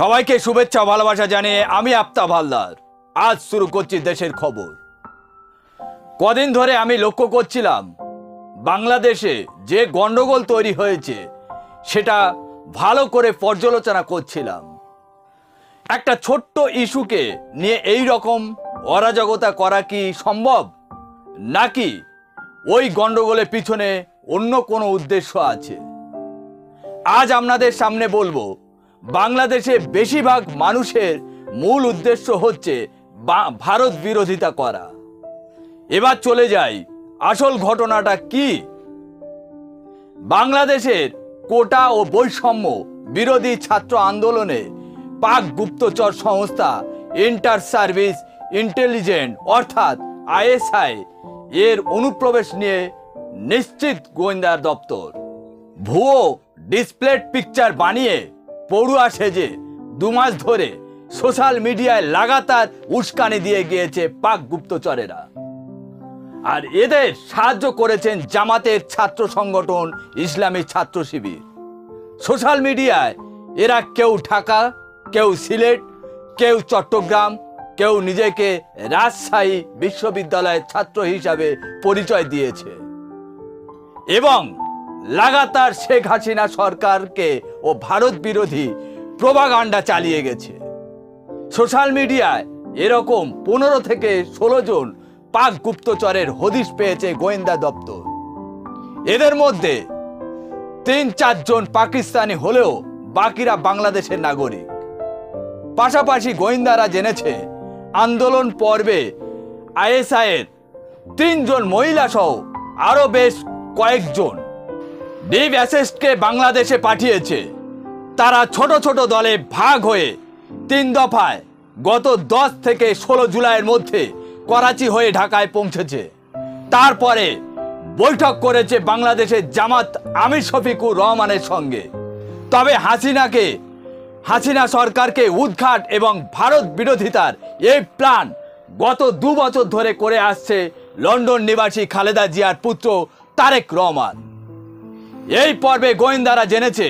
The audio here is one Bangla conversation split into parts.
সবাইকে শুভেচ্ছা ভালোবাসা জানিয়ে আমি আফতাব হালদার আজ শুরু করছি দেশের খবর। কদিন ধরে আমি লক্ষ্য করছিলাম বাংলাদেশে যে গন্ডগোল তৈরি হয়েছে সেটা ভালো করে পর্যালোচনা করছিলাম। একটা ছোট্ট ইস্যুকে নিয়ে এই রকম অরাজকতা করা কি সম্ভব, নাকি ওই গন্ডগোলের পিছনে অন্য কোনো উদ্দেশ্য আছে? আজ আপনাদের সামনে বলবো বাংলাদেশে বেশিরভাগ মানুষের মূল উদ্দেশ্য হচ্ছে ভারত বিরোধিতা করা। এবার চলে যাই আসল ঘটনাটা কি। বাংলাদেশের কোটা ও বৈষম্য বিরোধী ছাত্র আন্দোলনে পাক গুপ্তচর সংস্থা ইন্টার সার্ভিস ইন্টেলিজেন্স অর্থাৎ আইএসআই এর অনুপ্রবেশ নিয়ে নিশ্চিত গোয়েন্দা দপ্তর। ভুয়ো ডিসপ্লেড পিকচার বানিয়ে পড়ুয়া সেজে 2 মাস ধরে সোশ্যাল মিডিয়ায় লাগাতার উস্কানি দিয়ে গিয়েছে পাক গুপ্তচরেরা। আর এদের সাহায্য করেছেন জামাতের ছাত্র সংগঠন ইসলামী ছাত্র শিবির। সোশ্যাল মিডিয়ায় এরা কেউ ঢাকা, কেউ সিলেট, কেউ চট্টগ্রাম, কেউ নিজেকে রাজশাহী বিশ্ববিদ্যালয়ের ছাত্র হিসাবে পরিচয় দিয়েছে এবং লাগাতার শেখ হাসিনা সরকারকে ও ভারত বিরোধী প্রোপাগান্ডা চালিয়ে গেছে। সোশ্যাল মিডিয়ায় এরকম 15 থেকে 16 জন পাক গুপ্তচরের হদিশ পেয়েছে গোয়েন্দা দপ্তর। এদের মধ্যে 3-4 জন পাকিস্তানি হলেও বাকিরা বাংলাদেশের নাগরিক। পাশাপাশি গোয়েন্দারা জেনেছে আন্দোলন পর্বে আইএসআই এর 3 জন মহিলা সহ আরো বেশ কয়েকজন ডিপ অ্যাসেস্টকে বাংলাদেশে পাঠিয়েছে। তারা ছোট ছোট দলে ভাগ হয়ে 3 দফায় গত 10 থেকে 16 জুলাইয়ের মধ্যে করাচি হয়ে ঢাকায় পৌঁছেছে। তারপরে বৈঠক করেছে বাংলাদেশের জামাত আমির শফিকুর রহমানের সঙ্গে। তবে হাসিনা সরকারকে উৎখাত এবং ভারত বিরোধিতার এই প্ল্যান গত 2 বছর ধরে করে আসছে লন্ডন নিবাসী খালেদা জিয়ার পুত্র তারেক রহমান। এই পর্বে গোয়েন্দারা জেনেছে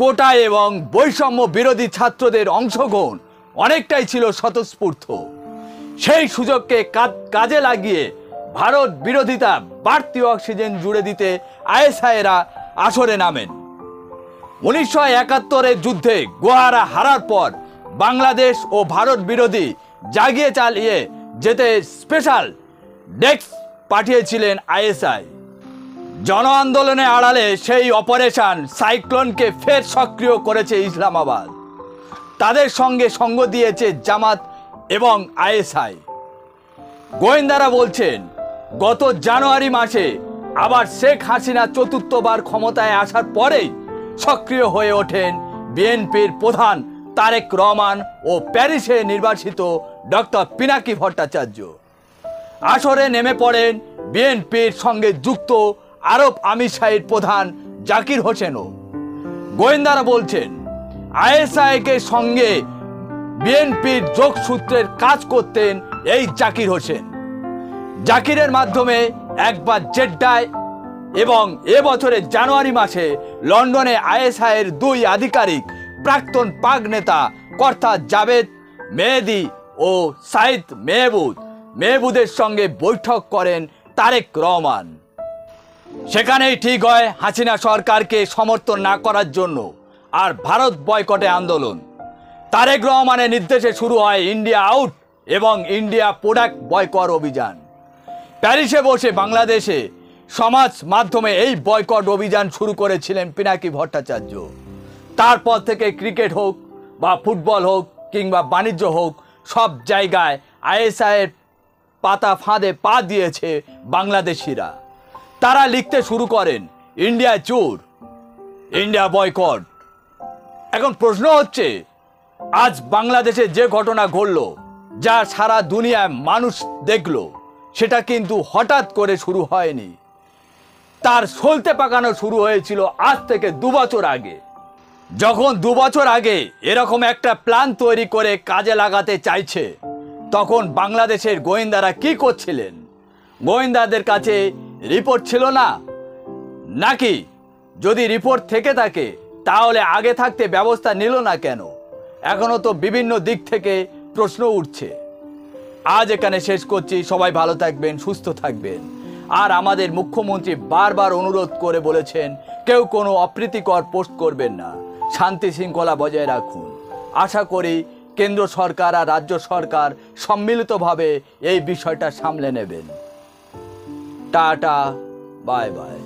কোটা এবং বৈষম্য বিরোধী ছাত্রদের অংশগ্রহণ অনেকটাই ছিল স্বতঃস্ফূর্ত। সেই সুযোগকে কাজে লাগিয়ে ভারত বিরোধিতা বাড়তি অক্সিজেন জুড়ে দিতে আইএসআইরা আসরে নামেন। 1971-এর যুদ্ধে গোহারা হারার পর বাংলাদেশ ও ভারত বিরোধী জাগিয়ে চালিয়ে যেতে স্পেশাল ডেস্ক পাঠিয়েছিলেন আইএসআই। জন আন্দোলনের আড়ালে সেই অপারেশন সাইক্লোনকে ফের সক্রিয় করেছে ইসলামাবাদ। তাদের সঙ্গে সঙ্গ দিয়েছে জামাত এবং আইএসআই। গোয়েন্দারা বলছেন গত জানুয়ারি মাসে আবার শেখ হাসিনা 4বার ক্ষমতায় আসার পরেই সক্রিয় হয়ে ওঠেন বিএনপির প্রধান তারেক রহমান ও প্যারিসে নির্বাচিত ডক্টর পিনাকি ভট্টাচার্য। আসরে নেমে পড়েন বিএনপির সঙ্গে যুক্ত আরব আমিরশাহীর প্রধান জাকির হোসেনও। গোয়েন্দারা বলছেন আইএসআইকে সঙ্গে বিএনপির যোগসূত্রের কাজ করতেন এই জাকির হোসেন। জাকিরের মাধ্যমে একবার জেড্ডায় এবং এবছরের জানুয়ারি মাসে লন্ডনে আইএসআই এর 2 আধিকারিক প্রাক্তন পাক নেতা কর্তা জাভেদ মেহেদি ও সাইদ মেহবুদের সঙ্গে বৈঠক করেন তারেক রহমান। সেখানেই ঠিক হয় হাসিনা সরকারকে সমর্থন না করার জন্য আর ভারত বয়কটে আন্দোলন। তারেক রহমানের নির্দেশে শুরু হয় ইন্ডিয়া আউট এবং ইন্ডিয়া প্রোডাক্ট বয়কট অভিযান। প্যারিসে বসে বাংলাদেশে সমাজ মাধ্যমে এই বয়কট অভিযান শুরু করেছিলেন পিনাকি ভট্টাচার্য। তারপর থেকে ক্রিকেট হোক বা ফুটবল হোক কিংবা বাণিজ্য হোক, সব জায়গায় আইএসআই এর পাতা ফাঁদে পা দিয়েছে বাংলাদেশিরা। তারা লিখতে শুরু করেন ইন্ডিয়া চোর, ইন্ডিয়া বয়কট। এখন প্রশ্ন হচ্ছে, আজ বাংলাদেশে যে ঘটনা ঘটল, যা সারা দুনিয়ায় মানুষ দেখলো, সেটা কিন্তু হঠাৎ করে শুরু হয়নি। তার সলতে পাকানো শুরু হয়েছিল আজ থেকে 2 বছর আগে। যখন 2 বছর আগে এরকম একটা প্ল্যান তৈরি করে কাজে লাগাতে চাইছে, তখন বাংলাদেশের গোয়েন্দারা কি করছিলেন? গোয়েন্দাদের কাছে রিপোর্ট ছিল না, নাকি যদি রিপোর্ট থেকে থাকে তাহলে আগে থাকতে ব্যবস্থা নিল না কেন? এখনো তো বিভিন্ন দিক থেকে প্রশ্ন উঠছে। আজ এখানে শেষ করছি। সবাই ভালো থাকবেন, সুস্থ থাকবেন। আর আমাদের মুখ্যমন্ত্রী বারবার অনুরোধ করে বলেছেন কেউ কোনো অপ্রীতিকর পোস্ট করবেন না, শান্তি শৃঙ্খলা বজায় রাখুন। আশা করি কেন্দ্র সরকার আর রাজ্য সরকার সম্মিলিতভাবে এই বিষয়টা সামলে নেবেন। Tata, bye bye.